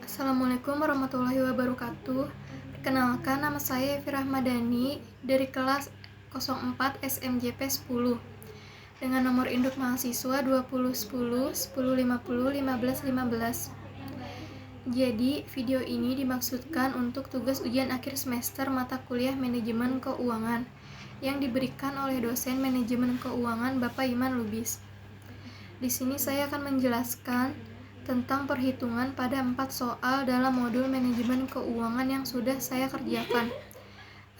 Assalamualaikum warahmatullahi wabarakatuh. Perkenalkan, nama saya Evi Rahmadani dari kelas 04 SMJP 10 dengan nomor induk mahasiswa 2010 1050 1515. Jadi, video ini dimaksudkan untuk tugas ujian akhir semester mata kuliah Manajemen Keuangan yang diberikan oleh dosen Manajemen Keuangan Bapak Iman Lubis. Di sini saya akan menjelaskan tentang perhitungan pada 4 soal dalam modul manajemen keuangan yang sudah saya kerjakan.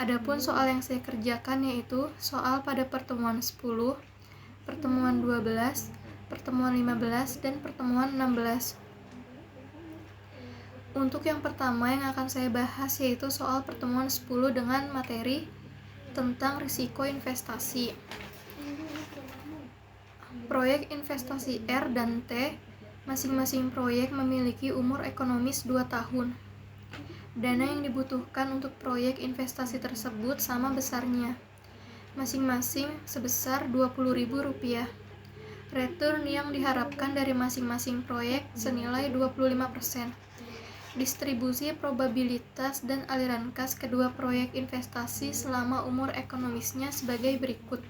Adapun soal yang saya kerjakan yaitu soal pada pertemuan 10, pertemuan 12, pertemuan 15, dan pertemuan 16. Untuk yang pertama yang akan saya bahas yaitu soal pertemuan 10 dengan materi tentang risiko investasi. Proyek investasi R dan T, masing-masing proyek memiliki umur ekonomis 2 tahun. Dana yang dibutuhkan untuk proyek investasi tersebut sama besarnya, masing-masing sebesar Rp20.000. Return yang diharapkan dari masing-masing proyek senilai 25%. Distribusi probabilitas dan aliran kas kedua proyek investasi selama umur ekonomisnya sebagai berikut.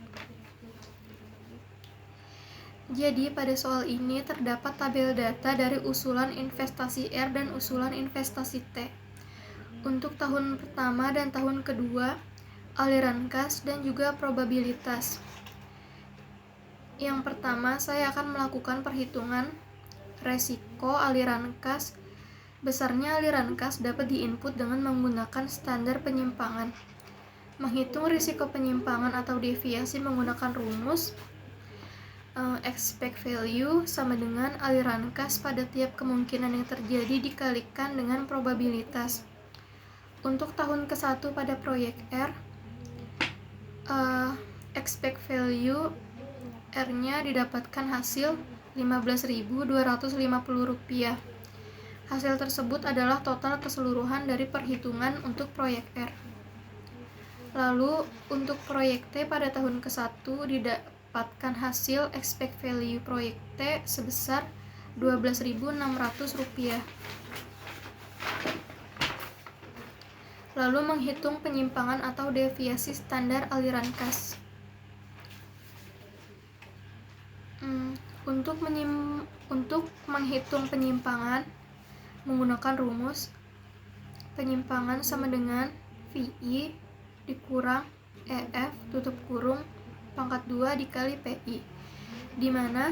Jadi pada soal ini terdapat tabel data dari usulan investasi R dan usulan investasi T. Untuk tahun pertama dan tahun kedua, aliran kas dan juga probabilitas. Yang pertama, saya akan melakukan perhitungan resiko aliran kas. Besarnya aliran kas dapat diinput dengan menggunakan standar penyimpangan. Menghitung risiko penyimpangan atau deviasi menggunakan rumus expect value sama dengan aliran kas pada tiap kemungkinan yang terjadi dikalikan dengan probabilitas. Untuk tahun ke-1 pada proyek R, expect value R-nya didapatkan hasil Rp15.250. Hasil tersebut adalah total keseluruhan dari perhitungan untuk proyek R. Lalu untuk proyek T pada tahun ke-1 dapatkan hasil expect value proyek T sebesar Rp12.600. Lalu menghitung penyimpangan atau deviasi standar aliran kas. Untuk menghitung penyimpangan menggunakan rumus penyimpangan sama dengan VI dikurang EF tutup kurung pangkat 2 dikali PI, di mana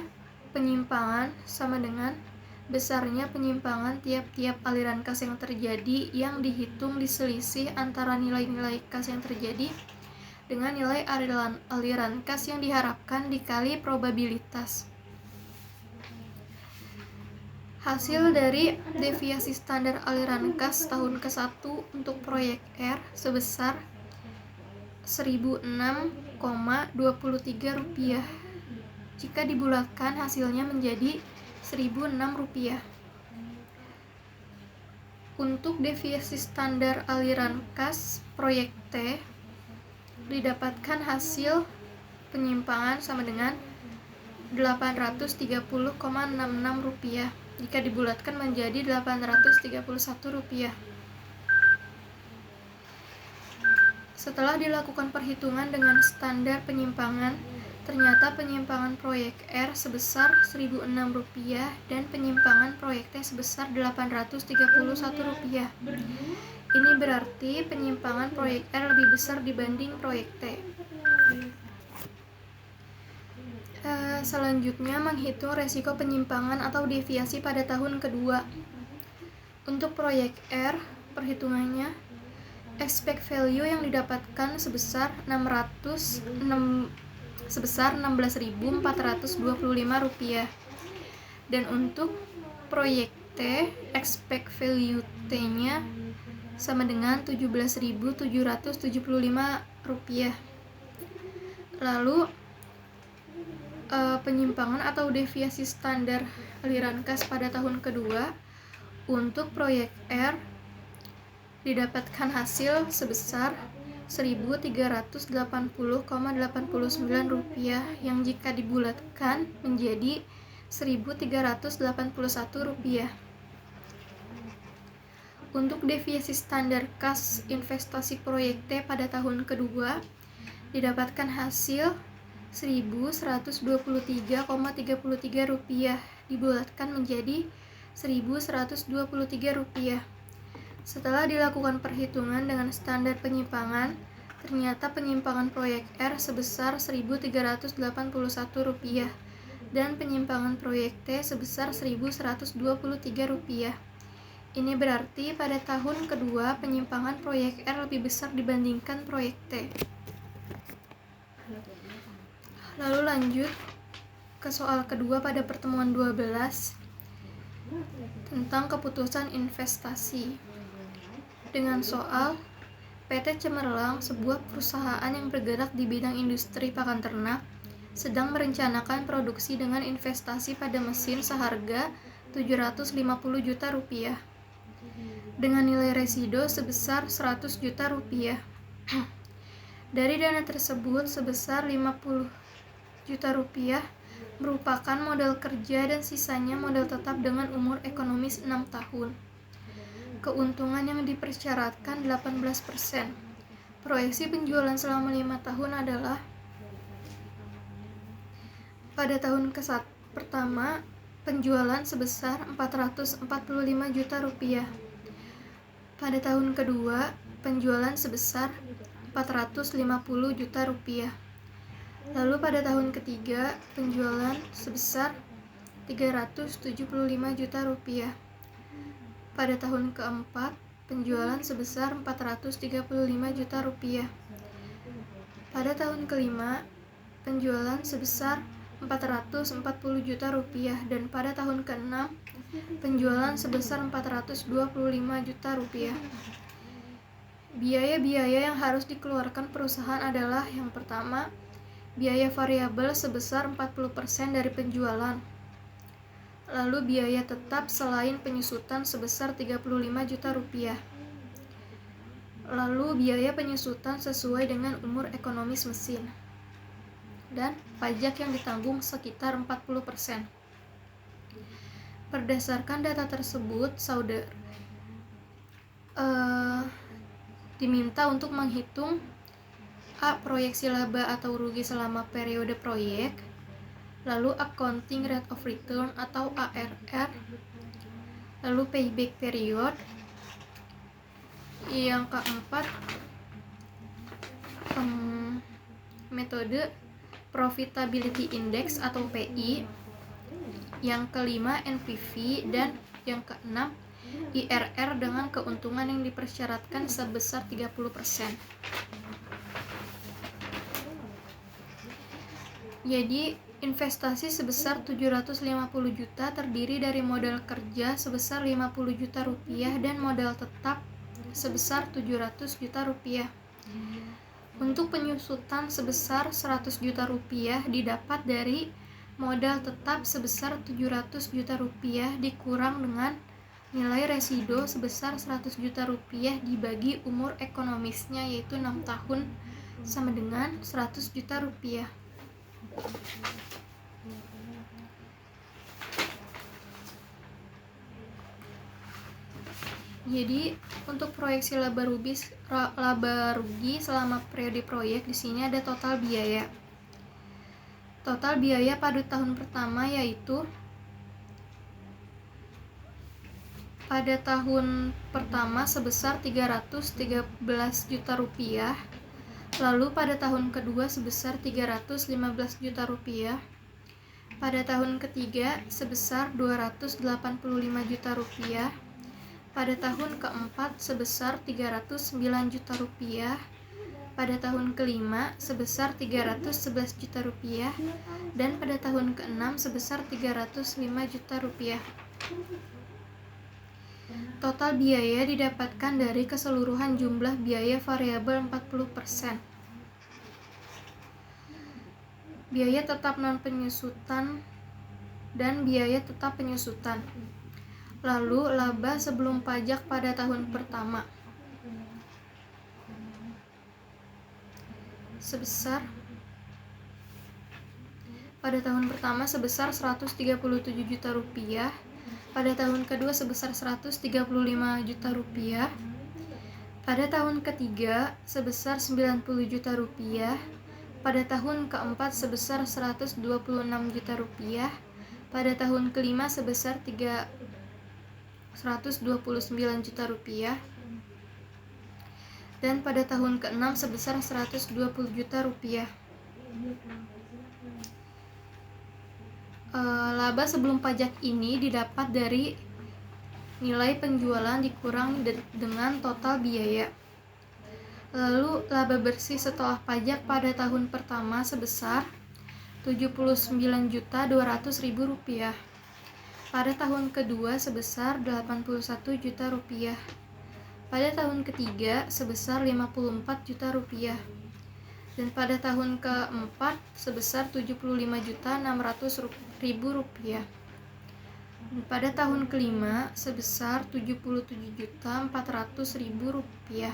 penyimpangan sama dengan besarnya penyimpangan tiap-tiap aliran kas yang terjadi yang dihitung diselisih antara nilai-nilai kas yang terjadi dengan nilai aliran kas yang diharapkan dikali probabilitas. Hasil dari deviasi standar aliran kas tahun ke-1 untuk proyek R sebesar Rp1.006,23. Jika dibulatkan hasilnya menjadi Rp1.006. Untuk deviasi standar aliran kas proyek T didapatkan hasil penyimpangan sama dengan Rp830,66. Jika dibulatkan menjadi Rp831. Setelah dilakukan perhitungan dengan standar penyimpangan, ternyata penyimpangan proyek R sebesar Rp1.006 dan penyimpangan proyek T sebesar Rp831. Ini berarti penyimpangan proyek R lebih besar dibanding proyek T. Selanjutnya menghitung resiko penyimpangan atau deviasi pada tahun kedua. Untuk proyek R, perhitungannya expect value yang didapatkan sebesar Rp16.425. Dan untuk proyek T, expect value T-nya sama dengan Rp17.775. Lalu penyimpangan atau deviasi standar aliran kas pada tahun kedua untuk proyek R didapatkan hasil sebesar Rp1.380,89 yang jika dibulatkan menjadi Rp1.381. Untuk deviasi standar kas investasi proyek T pada tahun kedua didapatkan hasil Rp1.123,33 dibulatkan menjadi Rp1.123. Setelah dilakukan perhitungan dengan standar penyimpangan, ternyata penyimpangan proyek R sebesar Rp1.381 dan penyimpangan proyek T sebesar Rp1.123. Ini berarti pada tahun kedua penyimpangan proyek R lebih besar dibandingkan proyek T. Lalu lanjut ke soal kedua pada pertemuan 12 tentang keputusan investasi. Dengan soal PT Cemerlang, sebuah perusahaan yang bergerak di bidang industri pakan ternak, sedang merencanakan produksi dengan investasi pada mesin seharga Rp750 juta dengan nilai resido sebesar Rp100 juta. Dari dana tersebut sebesar Rp50 juta merupakan modal kerja dan sisanya modal tetap dengan umur ekonomis 6 tahun. Keuntungan yang dipersyaratkan 18%. Proyeksi penjualan selama 5 tahun adalah pada tahun pertama penjualan sebesar Rp445 juta. Pada tahun kedua penjualan sebesar Rp450 juta. Lalu pada tahun ketiga penjualan sebesar Rp375 juta. Pada tahun keempat penjualan sebesar Rp435 juta. Pada tahun kelima penjualan sebesar Rp440 juta dan pada tahun keenam penjualan sebesar Rp425 juta. Biaya-biaya yang harus dikeluarkan perusahaan adalah yang pertama, biaya variabel sebesar 40% dari penjualan. Lalu biaya tetap selain penyusutan sebesar Rp35 juta. Lalu biaya penyusutan sesuai dengan umur ekonomis mesin. Dan pajak yang ditanggung sekitar 40%. Berdasarkan data tersebut, saudara diminta untuk menghitung A. Proyeksi laba atau rugi selama periode proyek, lalu Accounting Rate of Return atau ARR, lalu Payback Period, yang keempat metode Profitability Index atau PI, yang kelima NPV, dan yang keenam IRR dengan keuntungan yang dipersyaratkan sebesar 30%. Jadi investasi sebesar Rp750 juta terdiri dari modal kerja sebesar Rp50 juta dan modal tetap sebesar Rp700 juta. Untuk penyusutan sebesar Rp100 juta didapat dari modal tetap sebesar Rp700 juta dikurang dengan nilai resido sebesar Rp100 juta dibagi umur ekonomisnya yaitu 6 tahun sama dengan Rp100 juta. Jadi untuk proyeksi laba rugi selama periode proyek di sini ada total biaya. Total biaya pada tahun pertama yaitu pada tahun pertama sebesar Rp313 juta, lalu pada tahun kedua sebesar Rp315 juta, pada tahun ketiga sebesar Rp285 juta, pada tahun keempat sebesar Rp309 juta, pada tahun kelima sebesar Rp311 juta, dan pada tahun keenam sebesar Rp305 juta. Total biaya didapatkan dari keseluruhan jumlah biaya variabel 40%. Biaya tetap non-penyusutan dan biaya tetap penyusutan. Lalu laba sebelum pajak pada tahun pertama sebesar pada tahun pertama sebesar Rp137 juta, pada tahun kedua sebesar 135 juta rupiah, pada tahun ketiga sebesar 90 juta rupiah, pada tahun keempat sebesar 126 juta rupiah, pada tahun kelima sebesar 129 juta rupiah, dan pada tahun keenam sebesar 120 juta rupiah. Laba sebelum pajak ini didapat dari nilai penjualan dikurang dengan total biaya. Lalu laba bersih setelah pajak pada tahun pertama sebesar Rp79.200.000. Pada tahun kedua sebesar Rp81 juta. Pada tahun ketiga sebesar Rp54 juta. Dan pada tahun keempat sebesar Rp75.600.000. Dan pada tahun kelima sebesar Rp77.400.000.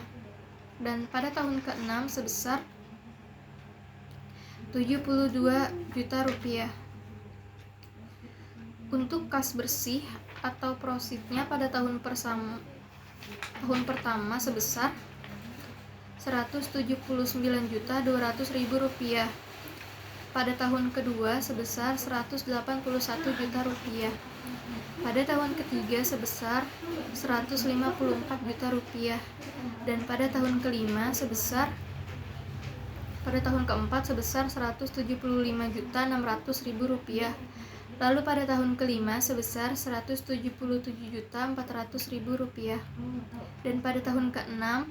Dan pada tahun keenam sebesar Rp72 juta. Untuk kas bersih atau profitnya pada tahun pertama sebesar Rp179.200.000. Pada tahun kedua sebesar Rp181 juta. Pada tahun ketiga sebesar Rp154 juta. Dan pada tahun kelima pada tahun keempat sebesar Rp175.600.000. Lalu pada tahun kelima sebesar Rp177.400.000. Dan pada tahun keenam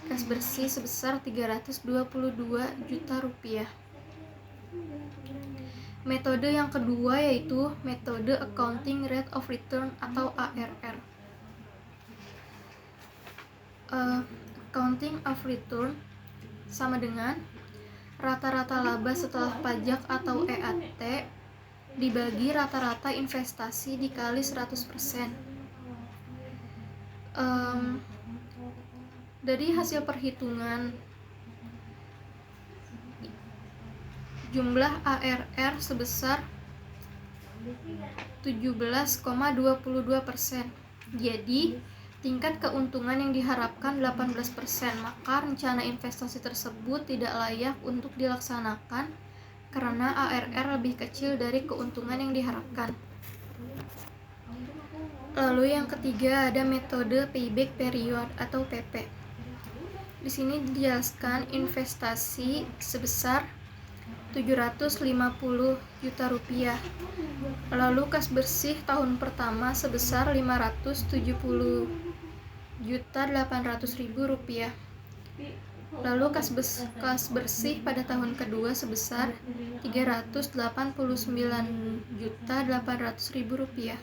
kas bersih sebesar Rp322 juta. Metode yang kedua yaitu metode Accounting Rate of Return atau ARR. Accounting of Return sama dengan rata-rata laba setelah pajak atau EAT dibagi rata-rata investasi dikali 100%. Dari hasil perhitungan jumlah ARR sebesar 17,22%. Jadi tingkat keuntungan yang diharapkan 18%, maka rencana investasi tersebut tidak layak untuk dilaksanakan karena ARR lebih kecil dari keuntungan yang diharapkan. Lalu yang ketiga ada metode payback period atau PP. Di sini dijelaskan investasi sebesar Rp750 juta. Lalu kas bersih tahun pertama sebesar Rp570.800.000. Lalu kas bersih pada tahun kedua sebesar Rp389.800.000.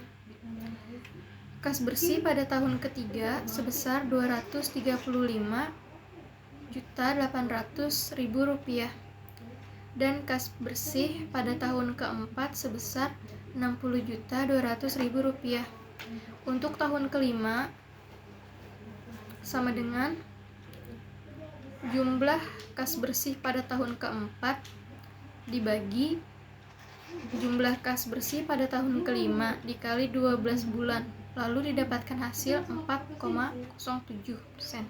Kas bersih pada tahun ketiga sebesar Rp235.800.000. Dan kas bersih pada tahun keempat sebesar Rp60.200.000. Untuk tahun kelima sama dengan jumlah kas bersih pada tahun keempat dibagi jumlah kas bersih pada tahun kelima dikali 12 bulan, lalu didapatkan hasil 4,07%.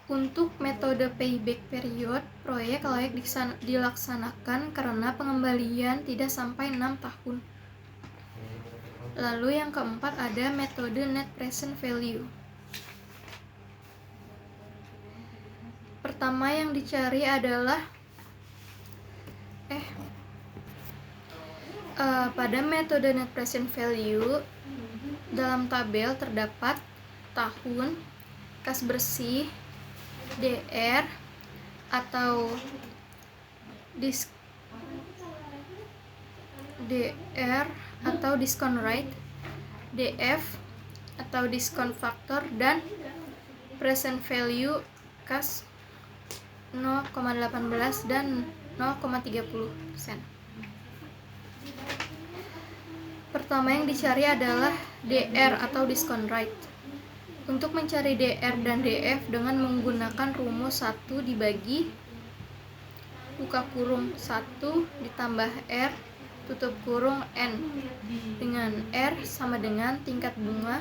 Untuk metode payback period, proyek layak dilaksanakan karena pengembalian tidak sampai 6 tahun. Lalu yang keempat ada metode net present value. Pertama yang dicari adalah pada metode net present value dalam tabel terdapat tahun, kas bersih, DR atau discount rate, DF atau discount factor, dan present value kas 0,18 dan 0,30%. Pertama yang dicari adalah DR atau discount rate. Untuk mencari DR dan DF dengan menggunakan rumus 1 dibagi buka kurung 1 ditambah R tutup kurung N, dengan R sama dengan tingkat bunga,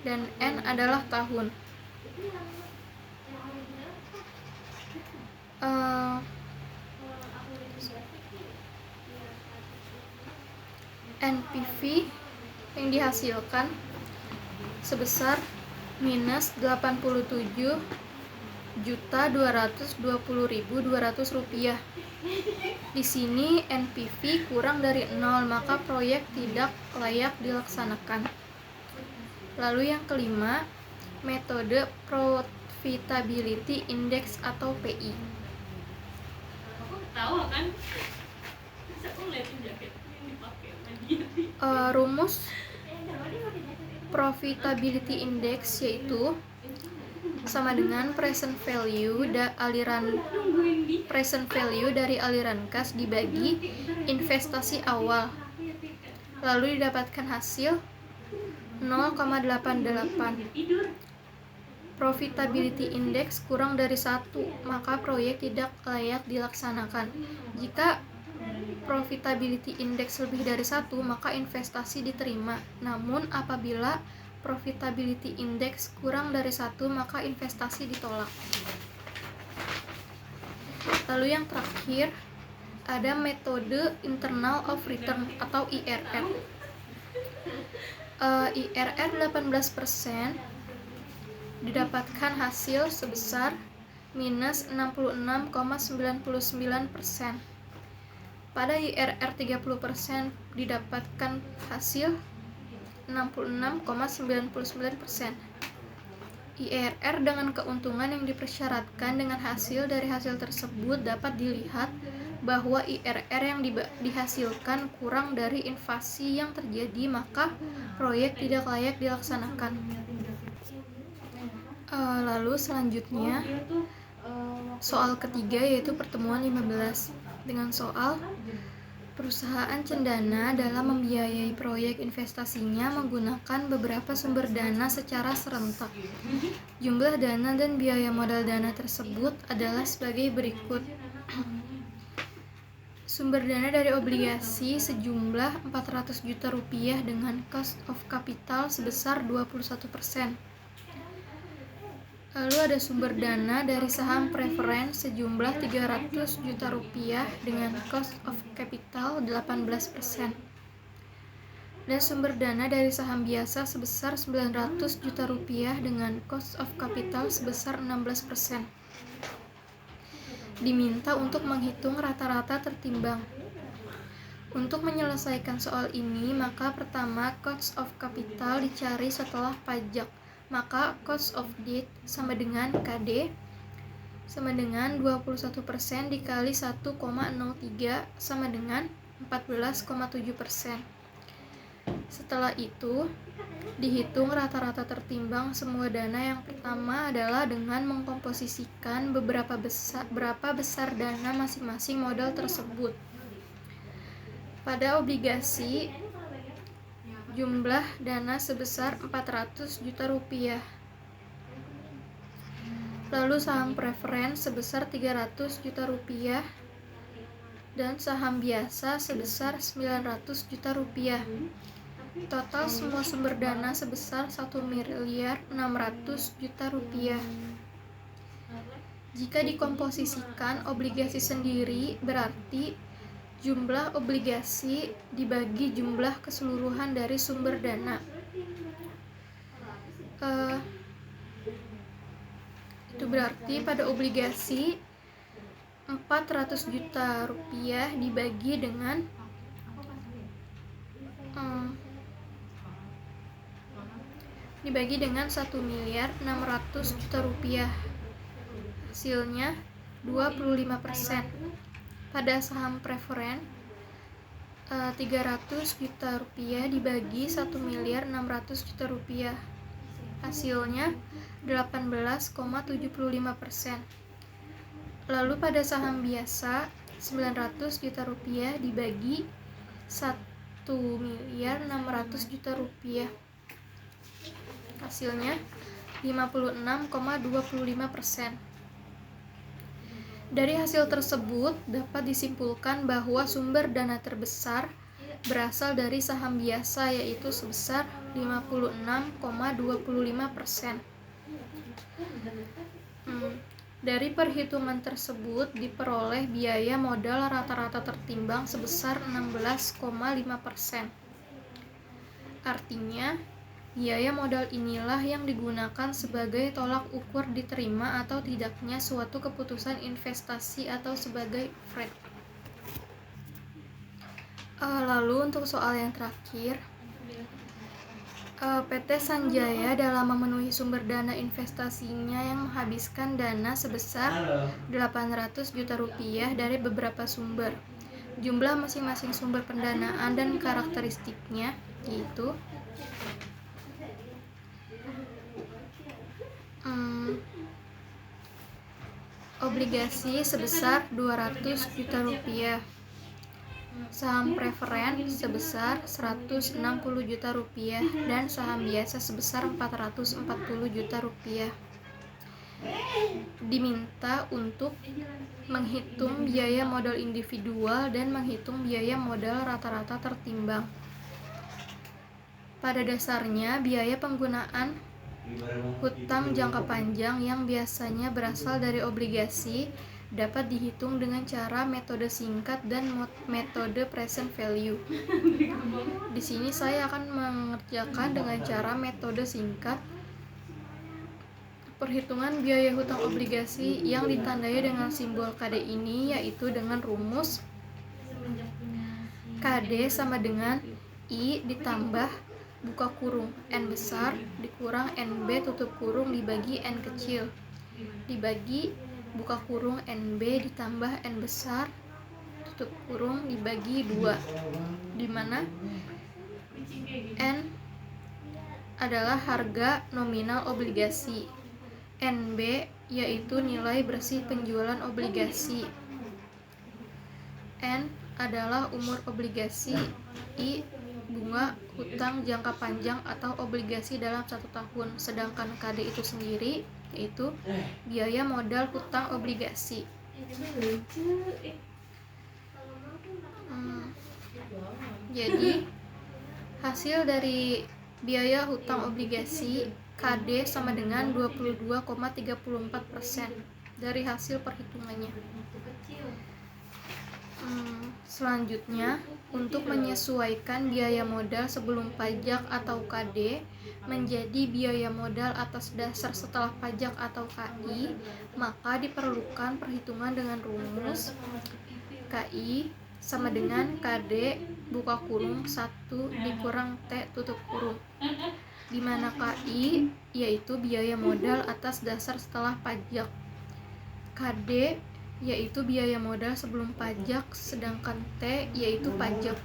dan N adalah tahun. NPV yang dihasilkan sebesar minus 87.220.200 rupiah. Di sini NPV kurang dari 0, maka proyek tidak layak dilaksanakan. Lalu yang kelima, metode Profitability Index atau PI. Tahu kan? Aku ngeliatin jaket yang dipakai rumus Profitability Index yaitu sama dengan present value dari aliran kas dibagi investasi awal, lalu didapatkan hasil 0,88. Profitability Index kurang dari 1, maka proyek tidak layak dilaksanakan. Jika Profitability Index lebih dari 1, maka investasi diterima. Namun apabila Profitability Index kurang dari 1, maka investasi ditolak. Lalu yang terakhir, ada metode Internal of Return atau IRR. IRR 18% didapatkan hasil sebesar minus 66,99%. Pada IRR 30% didapatkan hasil 66,99%. IRR dengan keuntungan yang dipersyaratkan dengan hasil dari hasil tersebut dapat dilihat bahwa IRR yang dihasilkan kurang dari inflasi yang terjadi, maka proyek tidak layak dilaksanakan. Lalu selanjutnya soal ketiga yaitu pertemuan 15 dengan soal perusahaan cendana dalam membiayai proyek investasinya menggunakan beberapa sumber dana secara serentak. Jumlah dana dan biaya modal dana tersebut adalah sebagai berikut. Sumber dana dari obligasi sejumlah 400 juta rupiah dengan cost of capital sebesar 21%. Lalu ada sumber dana dari saham preferen sejumlah 300 juta rupiah dengan cost of capital 18%. Dan sumber dana dari saham biasa sebesar 900 juta rupiah dengan cost of capital sebesar 16%. Diminta untuk menghitung rata-rata tertimbang. Untuk menyelesaikan soal ini, maka pertama cost of capital dicari setelah pajak. Maka cost of debt sama dengan KD sama dengan 21% dikali 1,03 sama dengan 14,7%. Setelah itu, dihitung rata-rata tertimbang semua dana. Yang pertama adalah dengan mengkomposisikan berapa besar dana masing-masing modal tersebut. Pada obligasi, jumlah dana sebesar 400 juta rupiah. Lalu saham preferen sebesar 300 juta rupiah dan saham biasa sebesar 900 juta rupiah. Total semua sumber dana sebesar 1.600.000.000 rupiah. Jika dikomposisikan obligasi sendiri, berarti jumlah obligasi dibagi jumlah keseluruhan dari sumber dana. Itu berarti pada obligasi 400 juta rupiah dibagi dengan 1.600.000.000 rupiah. Hasilnya 25%. Pada saham preferen 300 juta rupiah dibagi 1.600.000.000 rupiah. Hasilnya 18,75%. Lalu pada saham biasa 900 juta rupiah dibagi 1.600.000.000 rupiah. Hasilnya 56,25%. Dari hasil tersebut dapat disimpulkan bahwa sumber dana terbesar berasal dari saham biasa, yaitu sebesar 56,25%. Dari perhitungan tersebut diperoleh biaya modal rata-rata tertimbang sebesar 16,5%. Artinya, biaya modal inilah yang digunakan sebagai tolak ukur diterima atau tidaknya suatu keputusan investasi atau sebagai FRED. Lalu untuk soal yang terakhir, PT Sanjaya dalam memenuhi sumber dana investasinya yang menghabiskan dana sebesar 800 juta rupiah dari beberapa sumber. Jumlah masing-masing sumber pendanaan dan karakteristiknya yaitu obligasi sebesar 200 juta rupiah, saham preferen sebesar 160 juta rupiah, dan saham biasa sebesar 440 juta rupiah. Diminta untuk menghitung biaya modal individual dan menghitung biaya modal rata-rata tertimbang. Pada dasarnya, biaya penggunaan hutang jangka panjang yang biasanya berasal dari obligasi dapat dihitung dengan cara metode singkat dan metode present value. Di sini saya akan mengerjakan dengan cara metode singkat. Perhitungan biaya hutang obligasi yang ditandai dengan simbol KD ini yaitu dengan rumus KD sama dengan I ditambah buka kurung N besar dikurang NB tutup kurung dibagi N kecil dibagi buka kurung NB ditambah N besar tutup kurung dibagi 2, di mana N adalah harga nominal obligasi, NB yaitu nilai bersih penjualan obligasi, N adalah umur obligasi, I bunga hutang jangka panjang atau obligasi dalam 1 tahun, sedangkan KD itu sendiri yaitu biaya modal hutang obligasi. Jadi hasil dari biaya hutang obligasi KD sama dengan 22,34% dari hasil perhitungannya. Selanjutnya, untuk menyesuaikan biaya modal sebelum pajak atau KD menjadi biaya modal atas dasar setelah pajak atau KI, maka diperlukan perhitungan dengan rumus KI sama dengan KD buka kurung 1 dikurang T tutup kurung, di mana KI yaitu biaya modal atas dasar setelah pajak, KD yaitu biaya modal sebelum pajak, sedangkan T yaitu pajak.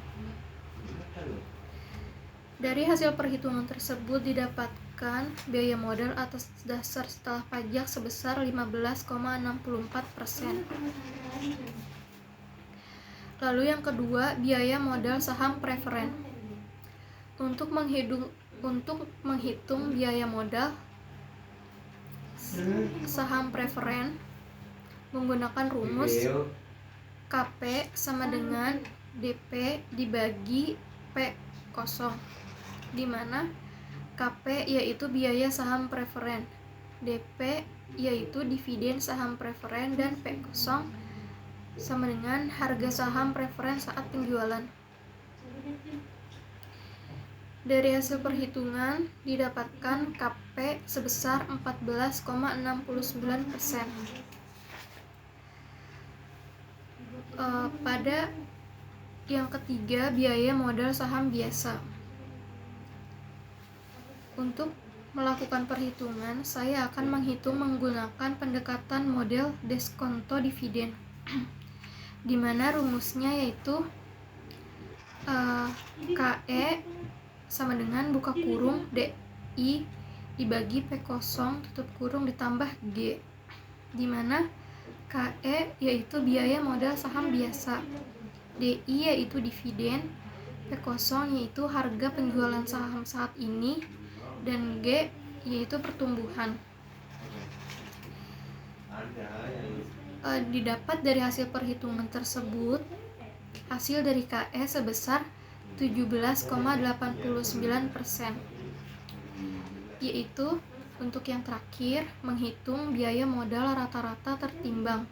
Dari hasil perhitungan tersebut didapatkan biaya modal atas dasar setelah pajak sebesar 15,64%. Lalu yang kedua, biaya modal saham preferen. Untuk menghitung biaya modal saham preferen menggunakan rumus KP sama dengan DP dibagi P0, di mana KP yaitu biaya saham preferen, DP yaitu dividen saham preferen, dan P0 sama dengan harga saham preferen saat penjualan. Dari hasil perhitungan didapatkan KP sebesar 14,69%. Pada yang ketiga, biaya modal saham biasa. Untuk melakukan perhitungan, saya akan menghitung menggunakan pendekatan model deskonto dividen, di mana rumusnya yaitu KE sama dengan buka kurung DI dibagi P0 tutup kurung ditambah G, di mana KE yaitu biaya modal saham biasa, DI yaitu dividen, P0 yaitu harga penjualan saham saat ini, dan G yaitu pertumbuhan. Didapat dari hasil perhitungan tersebut, hasil dari KE sebesar 17,89%. Yaitu untuk yang terakhir, menghitung biaya modal rata-rata tertimbang.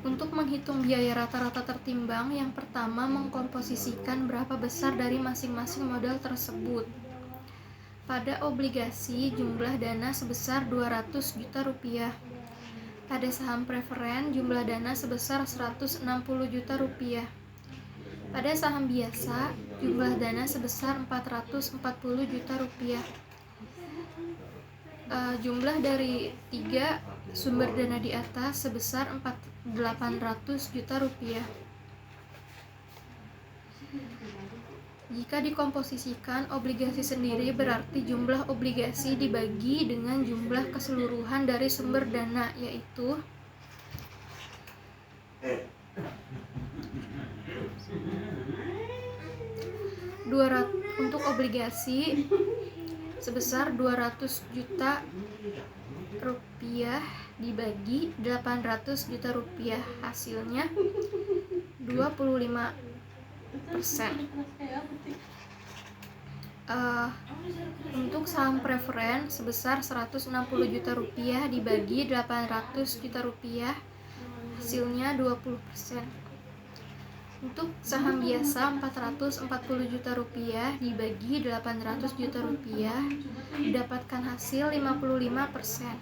Untuk menghitung biaya rata-rata tertimbang, yang pertama mengkomposisikan berapa besar dari masing-masing modal tersebut. Pada obligasi, jumlah dana sebesar 200 juta rupiah. Pada saham preferen, jumlah dana sebesar 160 juta rupiah. Pada saham biasa, jumlah dana sebesar 440 juta rupiah. Jumlah dari 3 sumber dana di atas sebesar 800 juta rupiah. Jika dikomposisikan obligasi sendiri, berarti jumlah obligasi dibagi dengan jumlah keseluruhan dari sumber dana, yaitu untuk obligasi sebesar 200 juta rupiah dibagi 800 juta rupiah, hasilnya 25%. Untuk saham preferen sebesar 160 juta rupiah dibagi 800 juta rupiah, hasilnya 20%. Untuk saham biasa 440 juta rupiah dibagi 800 juta rupiah, didapatkan hasil 55%.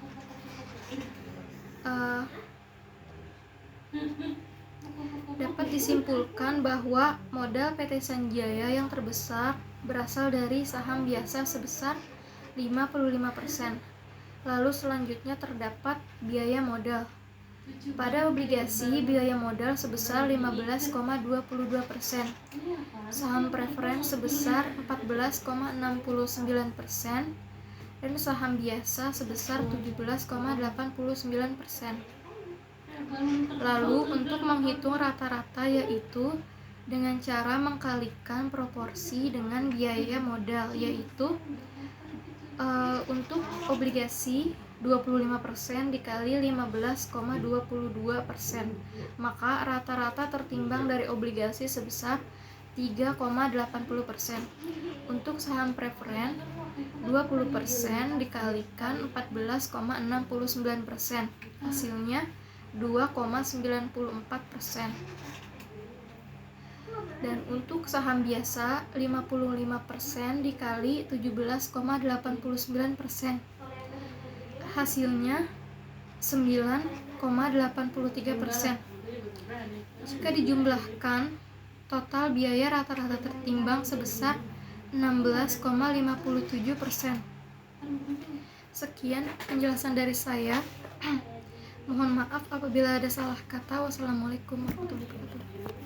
Dapat disimpulkan bahwa modal PT Sanjaya yang terbesar berasal dari saham biasa sebesar 55%. Lalu selanjutnya terdapat biaya modal. Pada obligasi, biaya modal sebesar 15,22%, saham preferen sebesar 14,69%, dan saham biasa sebesar 17,89%. Lalu untuk menghitung rata-rata, yaitu dengan cara mengkalikan proporsi dengan biaya modal, yaitu untuk obligasi 25% dikali 15,22%, maka rata-rata tertimbang dari obligasi sebesar 3,80%. Untuk saham preferen 20% dikalikan 14,69%, hasilnya 2,94%. Dan untuk saham biasa 55% dikali 17,89%, hasilnya 9,83%. Jika dijumlahkan, total biaya rata-rata tertimbang sebesar 16,57%. Sekian penjelasan dari saya. Mohon maaf apabila ada salah kata. Wassalamualaikum warahmatullahi wabarakatuh.